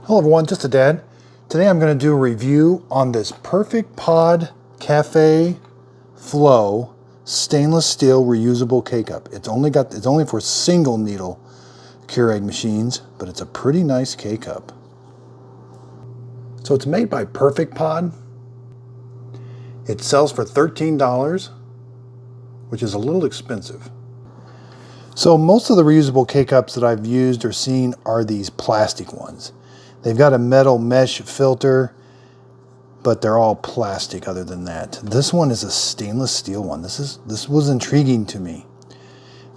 Hello everyone, just a dad. Today I'm going to do a review on this Perfect Pod Cafe Flow stainless steel reusable K-Cup. It's only for single needle Keurig machines, but it's a pretty nice K-Cup. So it's made by Perfect Pod. It sells for $13, which is a little expensive. So most of the reusable K-Cups that I've used or seen are these plastic ones. They've got a metal mesh filter, but they're all plastic other than that. This one is a stainless steel one. This was intriguing to me.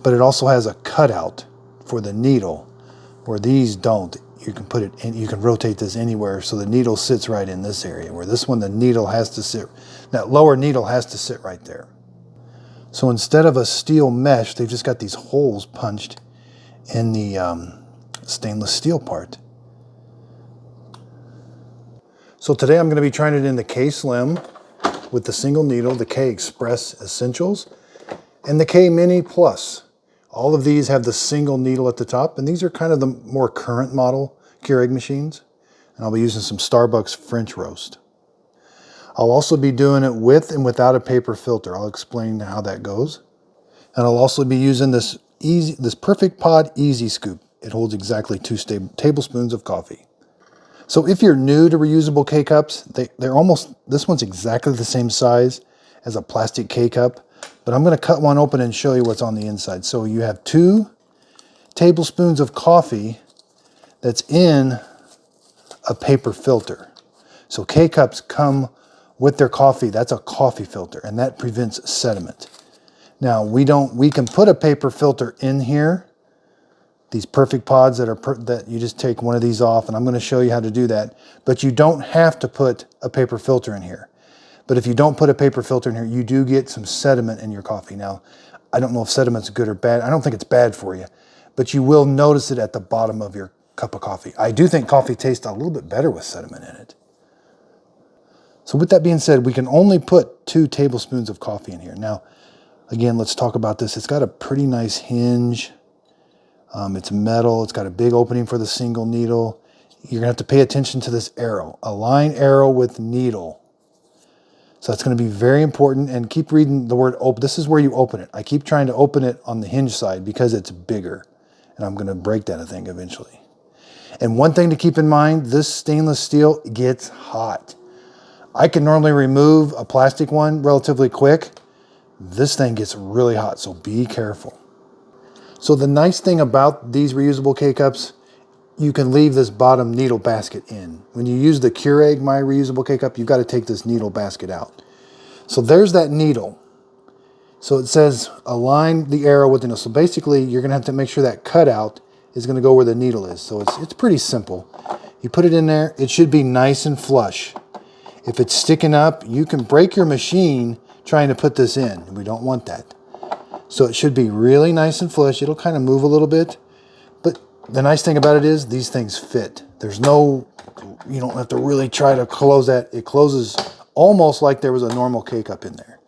But it also has a cutout for the needle, where these don't. You can put it in, you can rotate this anywhere so the needle sits right in this area, where this one the needle has to sit, that lower needle has to sit right there. So instead of a steel mesh, they've just got these holes punched in the stainless steel part. So today I'm going to be trying it in the K-Slim with the single needle, the KExpress Essentials, and the K-Mini Plus. All of these have the single needle at the top, and these are kind of the more current model Keurig machines. And I'll be using some Starbucks French roast. I'll also be doing it with and without a paper filter. I'll explain how that goes. And I'll also be using this Perfect Pod Easy Scoop. It holds exactly 2 tablespoons of coffee. So if you're new to reusable K-Cups, this one's exactly the same size as a plastic K-Cup, but I'm going to cut one open and show you what's on the inside. So you have 2 tablespoons of coffee that's in a paper filter. So K-Cups come with their coffee. That's a coffee filter, and that prevents sediment. Now we can put a paper filter in here. These Perfect Pods that you just take one of these off, and I'm going to show you how to do that. But you don't have to put a paper filter in here. But if you don't put a paper filter in here, you do get some sediment in your coffee. Now, I don't know if sediment's good or bad. I don't think it's bad for you, but you will notice it at the bottom of your cup of coffee. I do think coffee tastes a little bit better with sediment in it. So with that being said, we can only put 2 tablespoons of coffee in here. Now, again, let's talk about this. It's got a pretty nice hinge. It's metal. It's got a big opening for the single needle. You're going to have to pay attention to this arrow. Align arrow with needle. So that's going to be very important. And keep reading the word open. This is where you open it. I keep trying to open it on the hinge side because it's bigger. And I'm going to break that, I think, eventually. And one thing to keep in mind, this stainless steel gets hot. I can normally remove a plastic one relatively quick. This thing gets really hot, so be careful. So the nice thing about these reusable K-Cups, you can leave this bottom needle basket in. When you use the Keurig My Reusable K-Cup, you've got to take this needle basket out. So there's that needle. So it says align the arrow with the needle. So basically, you're going to have to make sure that cutout is going to go where the needle is. So it's pretty simple. You put it in there. It should be nice and flush. If it's sticking up, you can break your machine trying to put this in. We don't want that. So it should be really nice and flush. It'll kind of move a little bit. But the nice thing about it is these things fit. There's no, you don't have to really try to close that. It closes almost like there was a normal K-Cup in there.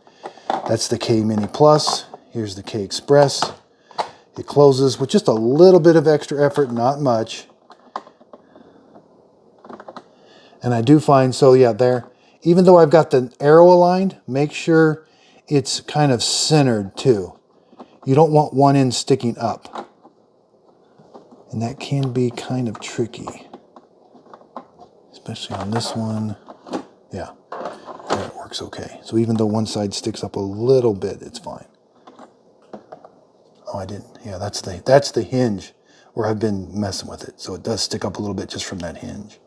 That's the K-Mini Plus. Here's the KExpress. It closes with just a little bit of extra effort, not much. And I do find, so yeah, there, even though I've got the arrow aligned, make sure it's kind of centered too. You don't want one end sticking up. And that can be kind of tricky. Especially on this one. Yeah, there it works okay. So even though one side sticks up a little bit, it's fine. Oh, I didn't. Yeah, that's the hinge where I've been messing with it. So it does stick up a little bit just from that hinge.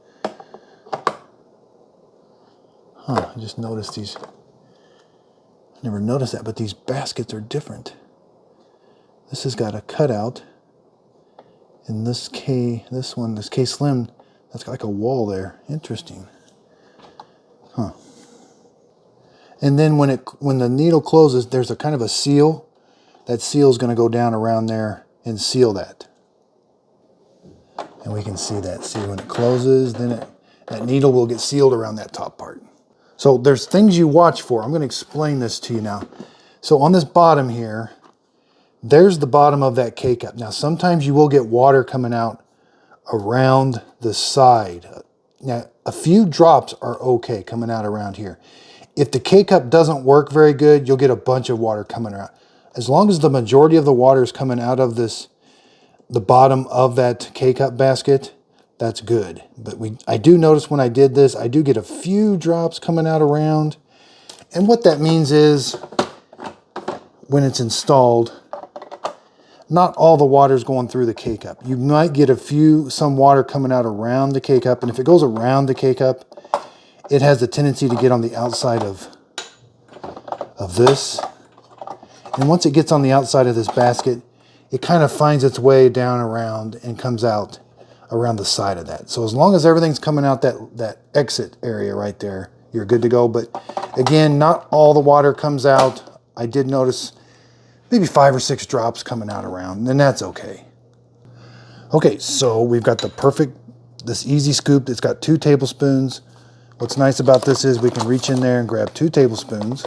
Huh, I just noticed these. I never noticed that, but these baskets are different. This has got a cutout. And this K-Slim, that's got like a wall there. Interesting. Huh. And then when the needle closes, there's a kind of a seal. That seal is going to go down around there and seal that. And we can see that. See, when it closes, then that needle will get sealed around that top part. So there's things you watch for. I'm going to explain this to you now. So on this bottom here, there's the bottom of that K-Cup. Now, sometimes you will get water coming out around the side. Now, a few drops are okay coming out around here. If the K-cup doesn't work very good, you'll get a bunch of water coming out. As long as the majority of the water is coming out of the bottom of that K-cup basket, that's good. But I do notice when I did this, I do get a few drops coming out around. And what that means is, when it's installed, not all the water is going through the K-cup. You might get some water coming out around the K-cup, and if it goes around the K-cup, it has the tendency to get on the outside of this. And once it gets on the outside of this basket, it kind of finds its way down around and comes out around the side of that. So as long as everything's coming out that exit area right there, you're good to go. But again, not all the water comes out. I did notice maybe 5 or 6 drops coming out around, and that's okay. Okay, so we've got this easy scoop. It's got 2 tablespoons. What's nice about this is we can reach in there and grab 2 tablespoons,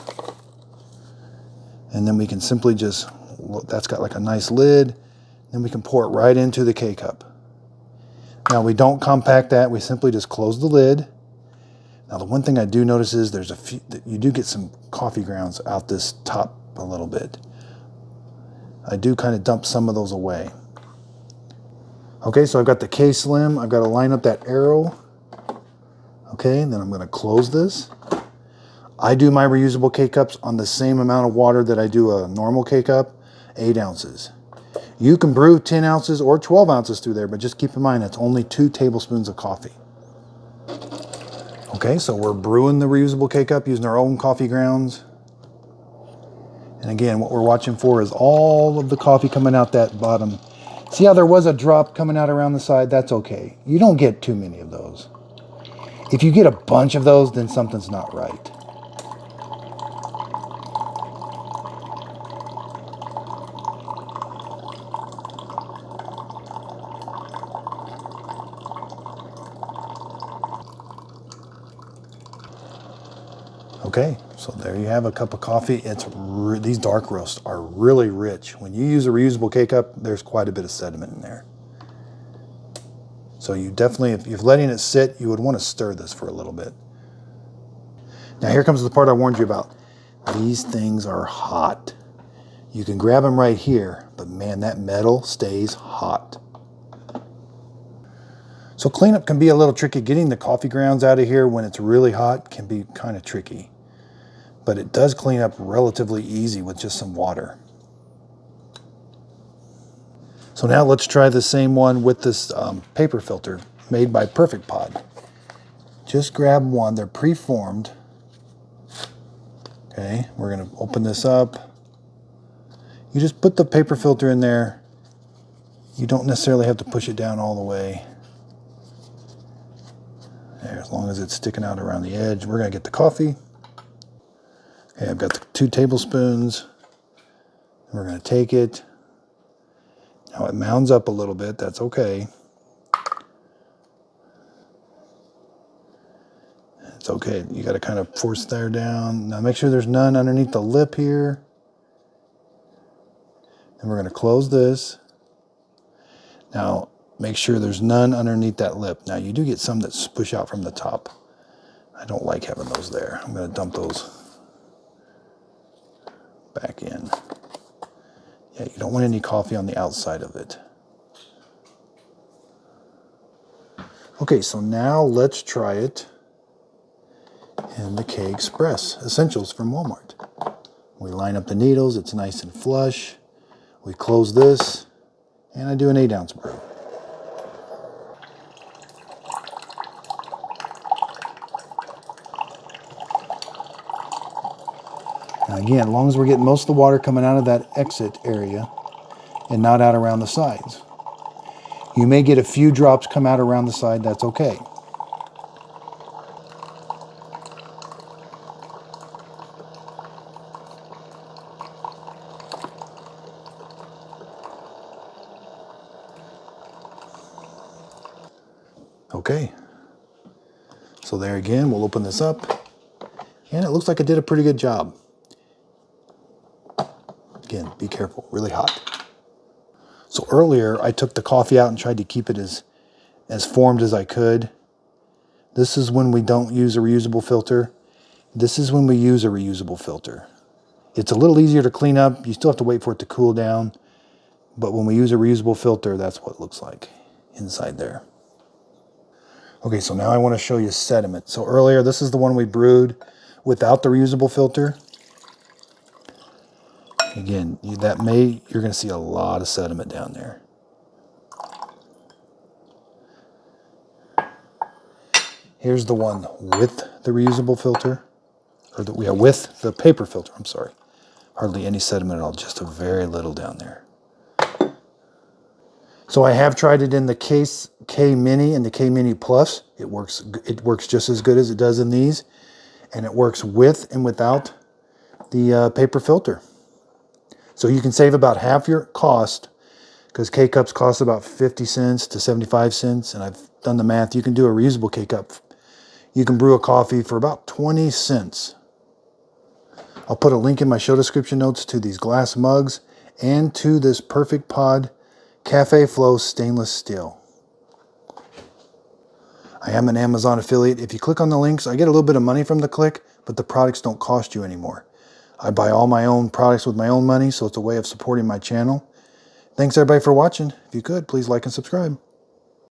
and then we can simply that's got like a nice lid, and we can pour it right into the K-cup. Now we don't compact that, we simply just close the lid. Now the one thing I do notice is you do get some coffee grounds out this top a little bit. I do kind of dump some of those away. Okay, so I've got the K-Slim. I've got to line up that arrow. Okay, and then I'm going to close this. I do my reusable K-Cups on the same amount of water that I do a normal K-Cup, 8 ounces. You can brew 10 ounces or 12 ounces through there, but just keep in mind that's only 2 tablespoons of coffee. Okay, so we're brewing the reusable K-Cup using our own coffee grounds. And again, what we're watching for is all of the coffee coming out that bottom. See how there was a drop coming out around the side? That's okay. You don't get too many of those. If you get a bunch of those, then something's not right. Okay, so there you have a cup of coffee. These dark roasts are really rich. When you use a reusable K-Cup, there's quite a bit of sediment in there. So you definitely, if you're letting it sit, you would want to stir this for a little bit. Now here comes the part I warned you about. These things are hot. You can grab them right here, but man, that metal stays hot. So cleanup can be a little tricky. Getting the coffee grounds out of here when it's really hot can be kind of tricky. But it does clean up relatively easy with just some water. So now let's try the same one with this paper filter made by Perfect Pod. Just grab one, they're pre-formed. Okay, we're gonna open this up. You just put the paper filter in there. You don't necessarily have to push it down all the way. There, as long as it's sticking out around the edge. We're gonna get the coffee. Okay, I've got the 2 tablespoons. We're gonna take it. Now it mounds up a little bit, that's okay. It's okay, you gotta kind of force that down. Now make sure there's none underneath the lip here. And we're gonna close this. Now make sure there's none underneath that lip. Now you do get some that push out from the top. I don't like having those there. I'm gonna dump those back in. Yeah, you don't want any coffee on the outside of it. Okay, so now let's try it in the KExpress Essentials from Walmart. We line up the needles, it's nice and flush. We close this, and I do an 8-ounce brew. Now again, as long as we're getting most of the water coming out of that exit area and not out around the sides. You may get a few drops come out around the side, that's okay. Okay, so there again, we'll open this up, and it looks like it did a pretty good job. Again, be careful, really hot. So earlier, I took the coffee out and tried to keep it as as formed as I could. This is when we don't use a reusable filter. This is when we use a reusable filter. It's a little easier to clean up. You still have to wait for it to cool down. But when we use a reusable filter, that's what it looks like inside there. Okay, so now I want to show you sediment. So earlier, this is the one we brewed without the reusable filter. Again, you're going to see a lot of sediment down there. Here's the one with the reusable filter, or with the paper filter, I'm sorry. Hardly any sediment at all, just a very little down there. So I have tried it in the Case K Mini and the K Mini Plus. It works just as good as it does in these, and it works with and without the paper filter. So you can save about half your cost, because K-Cups cost about 50 cents to 75 cents, and I've done the math. You can do a reusable K-Cup. You can brew a coffee for about 20 cents. I'll put a link in my show description notes to these glass mugs and to this Perfect Pod Cafe Flow stainless steel. I am an Amazon affiliate. If you click on the links, I get a little bit of money from the click, but the products don't cost you anymore. I buy all my own products with my own money, so it's a way of supporting my channel. Thanks everybody for watching. If you could, please like and subscribe.